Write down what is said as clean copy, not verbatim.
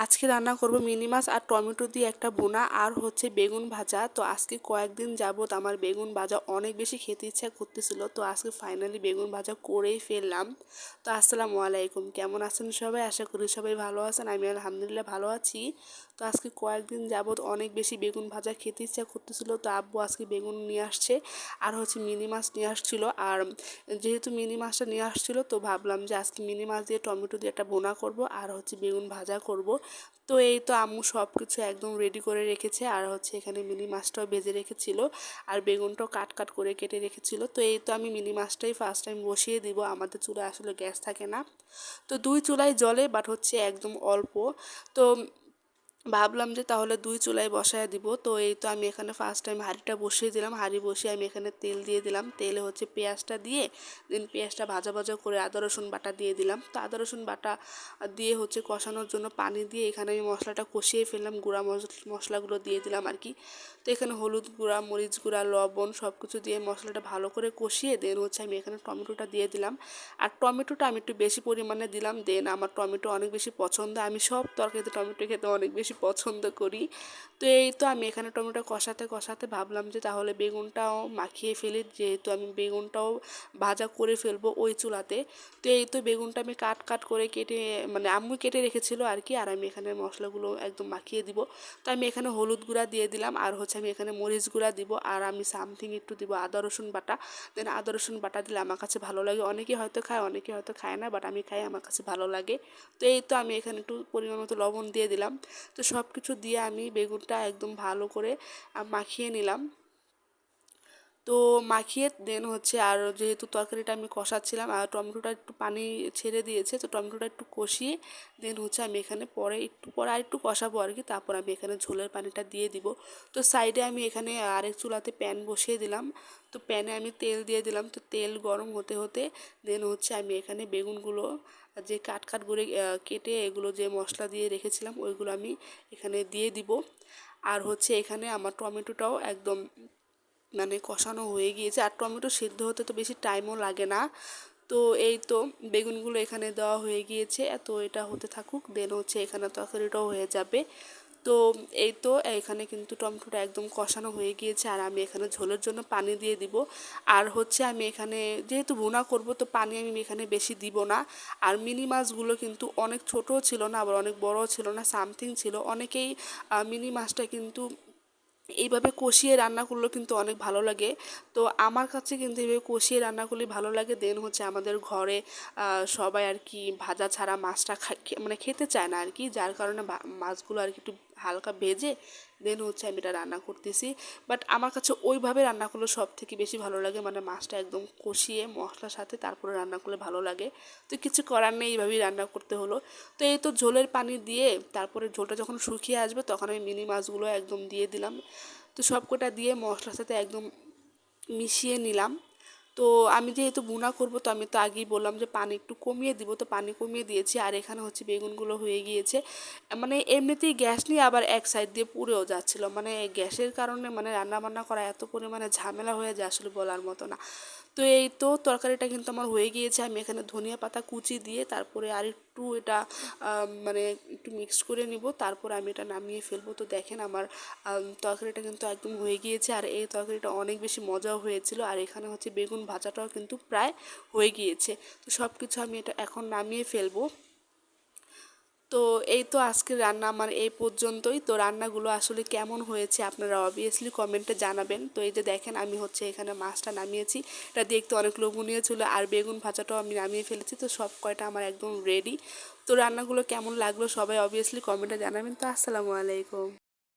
আজকে রান্না করব মিনি মাছ আর টমেটো দিয়ে একটা ভুনা আর হচ্ছে বেগুন ভাজা। তো আজকে কয়েকদিন যাবত আমার বেগুন ভাজা অনেক বেশি খেতে ইচ্ছা করতেছিল, তো আজকে ফাইনালি বেগুন ভাজা করেই ফেললাম। তো আসসালামু আলাইকুম, কেমন আছেন সবাই? আশা করি সবাই ভালো আছেন, আমি আলহামদুলিল্লাহ ভালো আছি। তো আজকে কয়েকদিন যাবত অনেক বেশি বেগুন ভাজা খেতে ইচ্ছা করতেছিল, তো আব্বু আজকে বেগুন নিয়ে আসছে আর হচ্ছে মিনি মাছ নিয়ে আসছিল। আর যেহেতু মিনি মাছটা নিয়ে আসছিল, তো ভাবলাম যে আজকে মিনি মাছ দিয়ে টমেটো দিয়ে একটা ভুনা করব আর হচ্ছে বেগুন ভাজা করব। তো এই তো আম্মু সব কিছু একদম রেডি করে রেখেছে, আর হচ্ছে এখানে মিনি মাছটাও ভেজে রেখেছিল আর বেগুনটাও কাট কাট করে কেটে রেখেছিল। তো এই তো আমি মিনি মাছটাই ফার্স্ট টাইম বসিয়ে দিব, আমাদের চুলায় আসলে গ্যাস থাকে না, তো দুই চুলায় জ্বলে, বাট হচ্ছে একদম অল্প। তো ভাবলাম যে তাহলে দুই চুলায় বসায় দিব। তো এই তো আমি এখানে ফার্স্ট টাইম হাঁড়িটা বসিয়ে দিলাম, হাঁড়ি বসিয়ে আমি এখানে তেল দিয়ে দিলাম, তেলে হচ্ছে পেঁয়াজটা দিয়ে দেন পেঁয়াজটা ভাজা ভাজা করে আদা রসুন বাটা দিয়ে দিলাম। তো আদা রসুন বাটা দিয়ে হচ্ছে কষানোর জন্য পানি দিয়ে এখানে আমি মশলাটা কষিয়ে ফেললাম, গুঁড়া মশলাগুলো দিয়ে দিলাম আর কি। তো এখানে হলুদ গুঁড়া, মরিচ গুঁড়া, লবণ সব কিছু দিয়ে মশলাটা ভালো করে কষিয়ে দেন হচ্ছে আমি এখানে টমেটোটা দিয়ে দিলাম। আর টমেটোটা আমি একটু বেশি পরিমাণে দিলাম, দেন আমার টমেটো অনেক বেশি পছন্দ, আমি সব তরকারিতে টমেটো খেতে অনেক বেশি পছন্দ করি। তো এই তো আমি এখানে টমেটো কষাতে কষাতে ভাবলাম যে তাহলে বেগুনটাও মাখিয়ে ফেলি, যেহেতু আমি বেগুনটাও ভাজা করে ফেলবো ওই চুলাতে। তো এই তো বেগুনটা আমি কাট কাট করে কেটে, মানে আম্মু কেটে রেখেছিল আর কি, আর আমি এখানে মশলাগুলো একদম মাখিয়ে দিব। তো আমি এখানে হলুদ গুঁড়া দিয়ে দিলাম আর হচ্ছে আমি এখানে মরিচ গুঁড়া দিব, আর আমি সামথিং একটু দিব আদা রসুন বাটা। দেন আদা রসুন বাটা দিলে আমার কাছে ভালো লাগে, অনেকে হয়তো খায় অনেকে হয়তো খায় না, বাট আমি খাই, আমার কাছে ভালো লাগে। তো এই তো আমি এখানে একটু পরিমাণ মতো লবণ দিয়ে দিলাম। তো সব কিছু দিয়ে আমি বেগুনটা একদম ভালো করে মাখিয়ে নিলাম। তো মাখিয়ে দেন হচ্ছে, আর যেহেতু তরকারিটা আমি কষাচ্ছিলাম আর টমেটোটা একটু পানি ছেড়ে দিয়েছে, তো টমেটোটা একটু কষিয়ে দেন হচ্ছে আমি এখানে পরে একটু পরে আর একটু কষাবো আর কি, তারপর আমি এখানে ঝোলের পানিটা দিয়ে দিব। তো সাইডে আমি এখানে আরেক চুলাতে প্যান বসিয়ে দিলাম, তো প্যানে আমি তেল দিয়ে দিলাম। তো তেল গরম হতে হতে দেন হচ্ছে আমি এখানে বেগুনগুলো যে কাট কাট করে কেটে এগুলো যে মশলা দিয়ে রেখেছিলাম ওইগুলো আমি এখানে দিয়ে দিব। আর হচ্ছে এখানে আমার টমেটোটাও একদম মানে কষানো হয়ে গিয়েছে, আর টমেটো সিদ্ধ হতে তো বেশি টাইমও লাগে না। তো এই তো বেগুনগুলো এখানে দেওয়া হয়ে গিয়েছে, তো এটা হতে থাকুক, দেন হচ্ছে এখানে তরকারিটাও হয়ে যাবে। তো এই তো এখানে কিন্তু টমেটোটা একদম কষানো হয়ে গিয়েছে, আর আমি এখানে ঝোলের জন্য পানি দিয়ে দিব। আর হচ্ছে আমি এখানে যেহেতু ভুনা করব, তো পানি আমি এখানে বেশি দিব না। আর মিনি মাছগুলো কিন্তু অনেক ছোটও ছিল না, আবার অনেক বড়ও ছিল না, সামথিং ছিল। অনেকেই মিনি মাছটা কিন্তু এইভাবে কষিয়ে রান্না করলেও কিন্তু অনেক ভালো লাগে। তো আমার কাছে কিন্তু এইভাবে কষিয়ে রান্না করলে ভালো লাগে। দেন হচ্ছে আমাদের ঘরে সবাই আর কি ভাজা ছাড়া মাছটা মানে খেতে চায় না আর কি, যার কারণে মাছগুলো আর কি একটু হালকা ভেজে দেন হচ্ছে আমি এটা রান্না করতেছি। বাট আমার কাছে ওইভাবে রান্না করলে সব থেকে বেশি ভালো লাগে, মানে মাছটা একদম কষিয়ে মশলার সাথে তারপরে রান্না করলে ভালো লাগে। তো কিছু করার নেই, এইভাবেই রান্না করতে হলো। তো এই তো ঝোলের পানি দিয়ে তারপরে ঝোলটা যখন শুকিয়ে আসবে তখন আমি মিনি মাছগুলো একদম দিয়ে দিলাম। তো সবকটা দিয়ে মশলার সাথে একদম মিশিয়ে নিলাম। তো আমি যেহেতু ভুনা করব, তো আমি তো আগেই বললাম যে পানি একটু কমিয়ে দিব, তো পানি কমিয়ে দিয়েছি। আর এখানে হচ্ছে বেগুনগুলো হয়ে গিয়েছে, মানে এমনিতেই গ্যাস নিয়ে আবার এক সাইড দিয়ে পুড়েও যাচ্ছিল, মানে গ্যাসের কারণে মানে রান্না বান্না করা এত পরিমাণে ঝামেলা হয়ে যায় আসলে বলার মতো না। তো এই তো তরকারিটা কিন্তু আমার হয়ে গিয়েছে, আমি এখানে ধনিয়া পাতা কুচি দিয়ে তারপরে আর একটু এটা মানে একটু মিক্স করে নিব, তারপর আমি এটা নামিয়ে ফেলবো। তো দেখেন আমার তরকারিটা কিন্তু একদম হয়ে গিয়েছে, আর এই তরকারিটা অনেক বেশি মজাও হয়েছিল। আর এখানে হচ্ছে বেগুন ভাজাটাও কিন্তু প্রায় হয়ে গিয়েছে। তো সব কিছু আমি এটা এখন নামিয়ে ফেলবো। তো এই তো আজকের রান্না আমার এই পর্যন্তই। তো রান্নাগুলো আসলে কেমন হয়েছে আপনারা অবভিয়াসলি কমেন্টে জানাবেন। তো এই যে দেখেন আমি হচ্ছে এখানে মাছটা নামিয়েছি, এটা দেখতে অনেক লোভনীয় ছিল, আর বেগুন ভাজাটাও আমি নামিয়ে ফেলেছি। তো সব কয়টা আমার একদম রেডি। তো রান্নাগুলো কেমন লাগলো সবাই অবভিয়াসলি কমেন্টে জানাবেন। তো আসসালামু আলাইকুম।